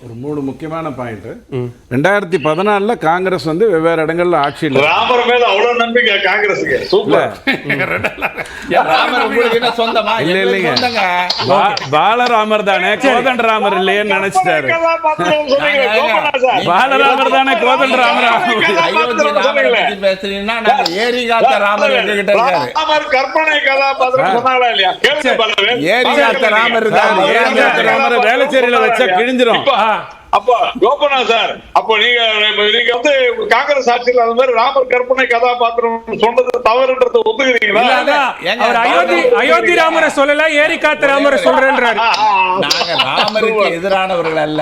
ஒரு 3 முக்கியமான பாயிண்ட். 2014 காங்கிரஸ் வந்து வெவ்வேறு இடங்கள்ல ஆட்சியில் ராமர் மேல அவ்வளவு நம்பிக்கை காங்கிரஸுக்கு. சூப்பர். இல்ல இல்லைங்க, பாலராமர் தானே கோதண்ட ராமர் இல்லையேன்னு நினைச்சிட்டாரு. பாலராமர் தானே கோதண்ட ராமர். கற்பனை கதாபாத்திரம் சொன்னாங்களா இல்லையா? ராமர் வேலைச்சேரியில வச்சா கிழிஞ்சிரும். அப்போ கோபனா சார், அப்போ நீங்க வந்து காங்கிரஸ் ஆட்சியில் அந்த மாதிரி ராமர் கற்பனை கதாபாத்திரம் சொன்னது தவறுன்றதை ஒத்துக்கிறீங்களா? அயோத்தி ராமரை சொல்லல, ஏரி காத்த ராமரை சொல்றேன்றாரு. ராமருக்கு எதிரானவர்கள் அல்ல,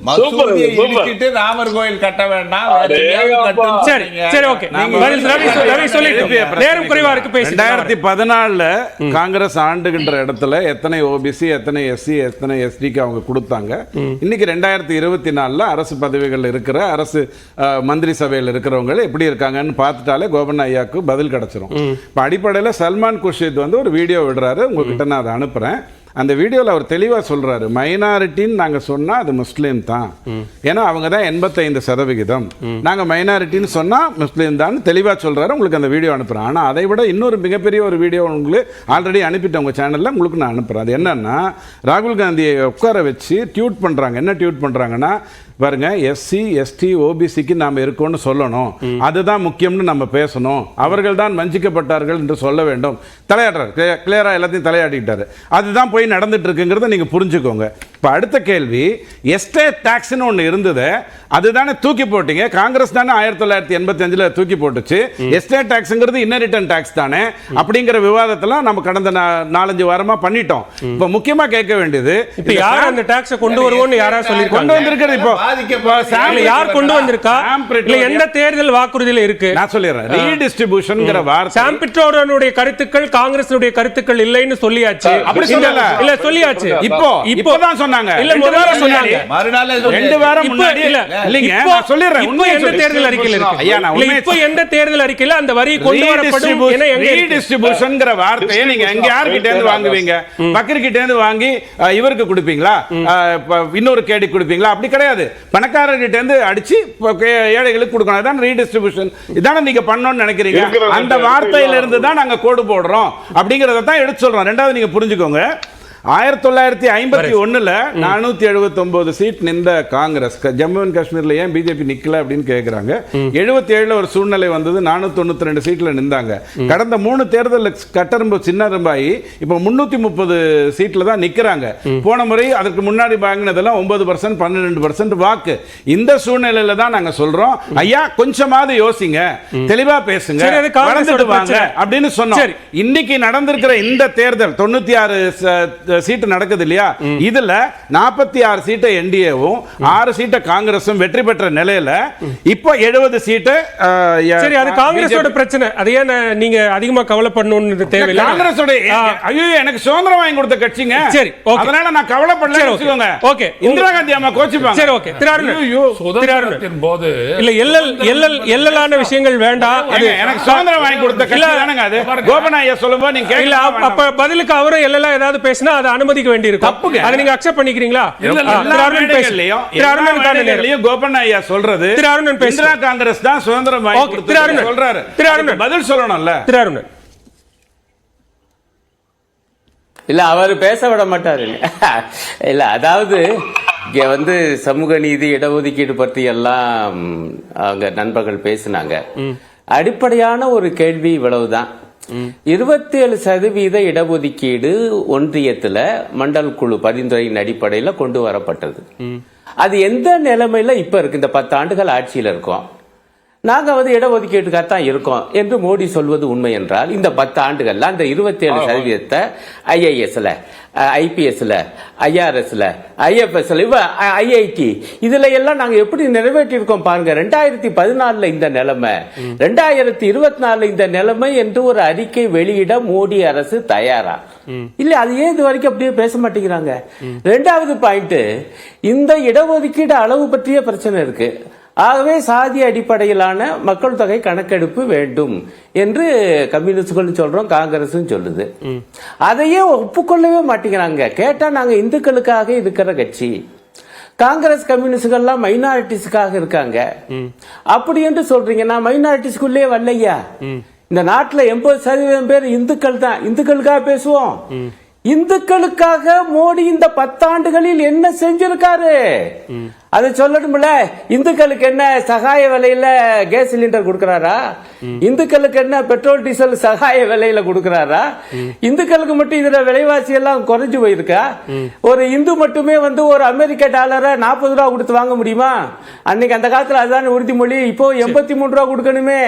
மசூதியை இடிச்சிட்டு ராமர் கோயில் கட்ட வேண்டாம். சரி சரி, ஓகே. ரவி சொல்லிட்டு நேரம் குறைவா இருக்கு, பேசி. 2014 காங்கிரஸ் ஆண்டுகின்ற இடத்துல எத்தனை ஓபிசி, எத்தனை எஸ்சி, எத்தனை எஸ்டிக்கு அவங்க கொடுத்தாங்க. இன்னைக்கு 2024 அரசு பதவிகள் இருக்கிற அரசு மந்திரி சபையில் இருக்கிறவங்க எப்படி இருக்காங்கன்னு பார்த்துட்டாலே கோபன் ஐயாவுக்கு பதில் கிடைச்சிரும். இப்போ அடிப்படையில் சல்மான் குர்ஷித் வந்து ஒரு வீடியோ விடுறாரு, உங்ககிட்ட நான் அதை அனுப்புறேன். அந்த வீடியோவில் அவர் தெளிவாக சொல்றாரு, மைனாரிட்டின்னு நாங்கள் சொன்னால் அது முஸ்லீம் தான், ஏன்னா அவங்க தான் 85%. நாங்கள் மைனாரிட்டின்னு சொன்னால் முஸ்லீம் தான் தெளிவாக சொல்றாரு. உங்களுக்கு அந்த வீடியோ அனுப்புகிறேன். ஆனால் அதை விட இன்னொரு மிகப்பெரிய ஒரு வீடியோ உங்களுக்கு ஆல்ரெடி அனுப்பிட்டேன் உங்கள் சேனலில், உங்களுக்கு நான் அனுப்புகிறேன். அது என்னன்னா, ராகுல் காந்தியை உட்கார வச்சு டியூட் பண்ணுறாங்க. என்ன டியூட் பண்ணுறாங்கன்னா, பாருங்க, எஸ்சி எஸ்டி ஓபிசிக்கு நாம் இருக்கோம்னு சொல்லணும், அதுதான் முக்கியம்னு நம்ம பேசணும், அவர்கள் தான் வஞ்சிக்கப்பட்டார்கள் என்று சொல்ல வேண்டும். தலையாடுறாரு, கிளியரா எல்லாத்தையும் தலையாடிட்டாரு. அதுதான் போய் நடந்துட்டு இருக்குங்கிறத நீங்க புரிஞ்சுக்கோங்க. இப்போ அடுத்த கேள்வி, எஸ்டேட் டாக்ஸ்னு ஒன்று இருந்தது, அதுதானே தூக்கி போட்டீங்க. காங்கிரஸ் தானே 1985 தூக்கி போட்டுச்சு. எஸ்டேட் டாக்ஸ்ங்கிறது இன்னரிட்டன் டாக்ஸ் தானே அப்படிங்கிற விவாதத்தெல்லாம் நம்ம கடந்த 4-5 வாரமா பண்ணிட்டோம். இப்போ முக்கியமா கேட்க வேண்டியது, இப்போ யார் அந்த டாக்ஸை கொண்டு வருவோம்னு யாரா சொல்லி கொண்டு வந்திருக்கிறது? இப்போ யார் கொண்டு வந்திருக்கா? இல்ல எந்த தேர்தல் வாக்குறுதியில இருக்கு? நான் சொல்லிடுறேன். ரீடிஸ்ட்ரிபியூஷன்ங்கற வார்த்தை சாம் பிட்ரோனுடைய கருத்துக்கள் காங்கிரஸுடைய கருத்துக்கள் இல்லைன்னு சொல்லியாச்சு. அப்படி சொல்லல, இல்ல சொல்லியாச்சு. இப்போதான் சொன்னாங்க. இல்ல முதல்ல சொன்னாங்க, மறுநாள் 2 வாரம் முன்னாடி. இல்லங்க, நான் சொல்லிறேன். இப்போ எந்த தேர்தல் அறிக்கையில இருக்கு? ஐயா, நான் உண்மையை இப்போ எந்த தேர்தல் அறிக்கையில அந்த வரி கொண்டு வரப்படும் என எங்க ரீடிஸ்ட்ரிபியூஷன்ங்கற வார்த்தையை நீங்க எங்க யார் கிட்ட இருந்து வாங்குவீங்க? பக்கர் கிட்ட இருந்து வாங்கி இவருக்கு கொடுப்பீங்களா, இன்னொரு கேடி கொடுப்பீங்களா? அப்படி கிடையாது. பணக்காரர்கிட்ட இருந்து அடிச்சு ஏழைகளுக்கு கொடுக்கணும். அதான் ரீடிஸ்ட்ரிபியூஷன். இதான நீங்க பண்ணணும்னு நினைக்கிறீங்க. அந்த வார்த்தையில இருந்து தான் நாங்க கோடு போடுறோம் அப்படிங்கறத தான் எடுத்து சொல்றோம். ரெண்டாவது நீங்க புரிஞ்சுக்கோங்க, 1951 479 சீட் நின்ற காங்கிரஸ் ஜம்மு அண்ட் காஷ்மீர்ல ஏன் பிஜேபி நிக்கல அப்படின்னு கேட்கிறாங்க. 77 ஒரு சூழ்நிலை வந்தது, 492 சீட்ல நின்றாங்க. கடந்த 3 தேர்தல் கட்டரும்பு சின்ன ரம்பாயி இப்போ 330 சீட்ல தான் நிக்கிறாங்க. போன முறை அதற்கு முன்னாடி வாங்கினதெல்லாம் 9%, 12% வாக்கு. இந்த சூழ்நிலையில தான் நாங்க சொல்றோம், ஐயா கொஞ்சமாவது யோசிங்க, தெளிவா பேசுங்க, வளர்ந்துட்டு வாங்க அப்படின்னு சொன்னோம். இன்னைக்கு நடந்திருக்கிற இந்த தேர்தல் 96 சீட்டு நடக்குது இல்லையா, இதுல 46 சீட்டை என்டிஏவும் 6 சீட்டை காங்கிரஸும் வெற்றி பெற்ற நிலையில இப்போ 70 சீட்டு. சரி, அது காங்கிரஸோட பிரச்சனை. அது ஏன் நீங்க அதிகமா கவலைப்படணும்னு தேவையில்லை. காங்கிரஸோட ஐயோ எனக்கு சுதந்திரம் வாங்கி கொடுத்த கட்சிங்க. சரி, அதனால நான் கவலைப்படல. வச்சுக்கோங்க. ஓகே, இந்திரா காந்தி அம்மா கோச்சிப்பாங்க. சரி, ஓகே. சுதந்திரத்தின் போது இல்ல எல்லலான விஷயங்கள் வேண்டாம். அது எனக்கு சுதந்திரம் வாங்கி கொடுத்த கட்சி தானங்க அது. கோபநாய சொல்லும்போது நீங்க இல்ல, அப்ப பதிலுக்கு அவரும் எல்லலா ஏதாவது பேசினா அதை அனுமதிக்க வேண்டியிருக்கும். அதை நீங்க அக்செப்ட் பண்ணிக்கிறீங்களா? கோபநாயா சொல்றது இந்திரா காங்கிரஸ் தான் சுதந்திரம் வாங்கி சொல்றாரு. பதில் சொல்லணும்ல. இல்ல அவர் பேச விட மாட்டாரு. இல்ல, அதாவது இங்க வந்து சமூக நீதி, இடஒதுக்கீடு பற்றி எல்லாம் அவங்க நண்பர்கள் பேசினாங்க. அடிப்படையான ஒரு கேள்வி இவ்வளவுதான். 27% இடஒதுக்கீடு ஒன்றியத்துல மண்டல் குழு பரிந்துரையின் அடிப்படையில கொண்டு வரப்பட்டது. அது எந்த நிலைமையில இப்ப இருக்கு? இந்த 10 ஆண்டுகள் ஆட்சியில் இருக்கோம், நாங்க வந்து இடஒதுக்கீட்டுக்காகத்தான் இருக்கோம் என்று மோடி சொல்வது உண்மை என்றால், இந்த 10 ஆண்டுகள்ல அந்த 27% ஐஏஎஸ்ல, ஐபிஎஸ்ல, ஐஆர்எஸ்ல, ஐஎஃப்எஸ்ல, ஐஐடி இதுல எல்லாம் நாங்க எப்படி நிறைவேற்றிருக்கோம் பாருங்க. 2014 இந்த நிலைமை, 2024 இந்த நிலைமை என்று ஒரு அறிக்கை வெளியிட மோடி அரசு தயாரா இல்ல? அது ஏன் இது வரைக்கும் அப்படியே பேச மாட்டேங்கிறாங்க? 2வது பாயிண்ட், இந்த இடஒதுக்கீடு அளவு பற்றிய பிரச்சனை இருக்கு. ஆகவே சாதி அடிப்படையிலான மக்கள் தொகை கணக்கெடுப்பு வேண்டும் என்று கம்யூனிஸ்டுகள் சொல்றோம், காங்கிரஸும் சொல்லுது. அதையே ஒப்புக்கொள்ளவே மாட்டேங்கிறாங்க. கேட்டா நாங்க இந்துக்களுக்காக இருக்கிற கட்சி, காங்கிரஸ் கம்யூனிஸ்டுகள்லாம் மைனாரிட்டிஸ்க்காக இருக்காங்க அப்படி என்று சொல்றீங்க. நான் மைனாரிட்டிஸ்குள்ளே வரலையா. இந்த நாட்டுல 80% பேர் இந்துக்கள் தான். இந்துக்களுக்காக பேசுவோம். இந்துக்களுக்காக மோடி இந்த 10 ஆண்டுகளில் என்ன செஞ்சிருக்காரு அதை சொல்லணும்ல. இந்துக்களுக்கு என்ன சகாய விலையில கேஸ் சிலிண்டர் கொடுக்கறாரா? இந்துக்களுக்கு என்ன பெட்ரோல் டீசல் சகாய விலையில கொடுக்கறாரா? இந்துக்களுக்கு மட்டும் இதுல விலைவாசி எல்லாம் குறைஞ்சு போயிருக்கா? ஒரு இந்து மட்டுமே வந்து ஒரு அமெரிக்க டாலரை 40 ரூபா கொடுத்து வாங்க முடியுமா? அன்னைக்கு அந்த காலத்துல அதுதான் உறுதிமொழி. இப்போ 83 ரூபா கொடுக்கணுமே.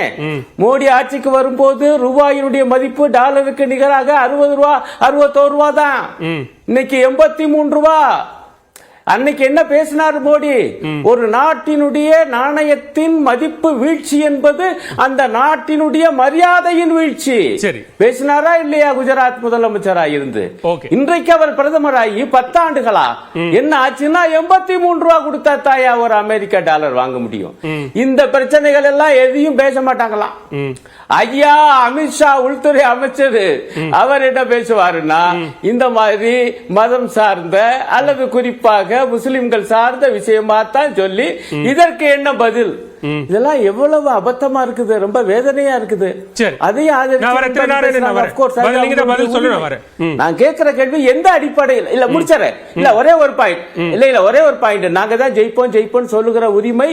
மோடி ஆட்சிக்கு வரும்போது ரூபாயினுடைய மதிப்பு டாலருக்கு நிகராக 60 ரூபா 61 ரூபா தான். இன்னைக்கு 83 ரூபா. அன்னைக்கு என்ன பேசினார் மோடி? ஒரு நாட்டினுடைய நாணயத்தின் மதிப்பு வீழ்ச்சி என்பது அந்த நாட்டினுடைய மரியாதையின் வீழ்ச்சி. பேசினாரா இல்லையா? குஜராத் முதலமைச்சரா இருந்து இன்றைக்கு அவர் பிரதமராகி 10 ஆண்டுகளா என்ன ஆச்சுன்னா 83 ரூபா கொடுத்தா தாயா ஒரு அமெரிக்க டாலர் வாங்க முடியும். இந்த பிரச்சனைகள் எல்லாம் எதையும் பேச மாட்டாங்களாம். ஐயா அமித்ஷா உள்துறை அமைச்சர் அவர் என்ன பேசுவாருன்னா இந்த மாதிரி மதம் சார்ந்த அல்லது குறிப்பாக முஸ்லிம்கள் சார்ந்த விஷயமா தான் சொல்லி இதற்கு என்ன பதில்? இதெல்லாம் எவ்வளவு அபத்தமா இருக்குது, ரொம்ப வேதனையா இருக்குது. நான் கேட்கிற கேள்வி எந்த அடிப்படையில் இல்ல முடிச்சறேன் இல்ல ஒரே ஒரு பாயிண்ட் இல்ல ஒரே ஒரு பாயிண்ட். நாங்க தான் ஜெயிப்போம் சொல்லுகிற உரிமை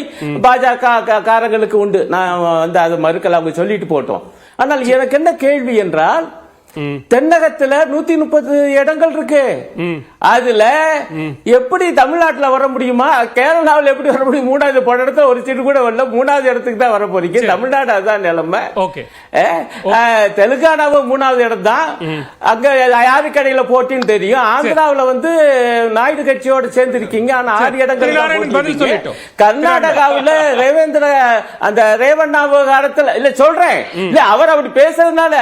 பாஜக காரங்களுக்கு உண்டு. நான் வந்து அதை மறுக்கல, அவங்க சொல்லிட்டு போட்டோம். ஆனால் எனக்கு என்ன கேள்வி என்றால் தென்னகத்துல 130 இடங்கள் இருக்கு. அதுல எப்படி தமிழ்நாட்டுல வர முடியுமா? கேரளாவில் எப்படி வர முடியும்? 3வது இடத்துல ஒரு சீட்டு கூட வரல. 3வது இடத்துக்கு தான் வர போறீங்க. தமிழ்நாடு அதுதான் நிலைமை. தெலுங்கானாவும் 3வது இடம் தான். அங்க யாரு கடையில போட்டின்னு தெரியும். ஆந்திராவில் வந்து நாயுடு கட்சியோட சேர்ந்து இருக்கீங்க. ஆனா 6 இடங்கள். கர்நாடகாவில் அந்த ரேவண்ணா விவகாரத்தில் இல்ல சொல்றேன் இல்ல அவர் அப்படி பேசுறதுனால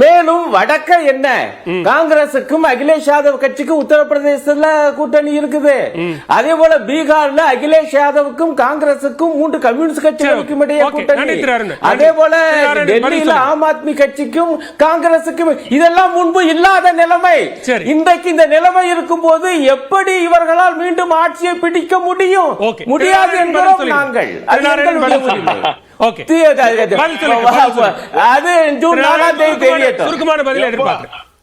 மேலும் வடக்க என்ன காங்கிரசுக்கும் அகிலேஷ் யாதவ் கட்சிக்கும் உத்தரப்பிரதேசத்துல கூட்டணி இருக்குது. அதே போல பீகார்ல அகிலேஷ் யாதவுக்கும் காங்கிரசுக்கும் 3 கம்யூனிஸ்ட் கட்சிகளுக்கும் இடையே கூட்டணி. அதே போல டெல்லியில ஆம் ஆத்மி கட்சிக்கும் காங்கிரசுக்கும் இதெல்லாம் முன்பு இல்லாத நிலைமை. இன்றைக்கு இந்த நிலைமை இருக்கும் போது எப்படி இவர்களால் மீண்டும் ஆட்சியை பிடிக்க முடியும்? முடியாது என்கிறோம் நாங்கள். அது ஜூன் 4ஆம் தேதி தெரியட்டும். சுருக்கமான பதில் எதிர்பார்க்கிறேன்.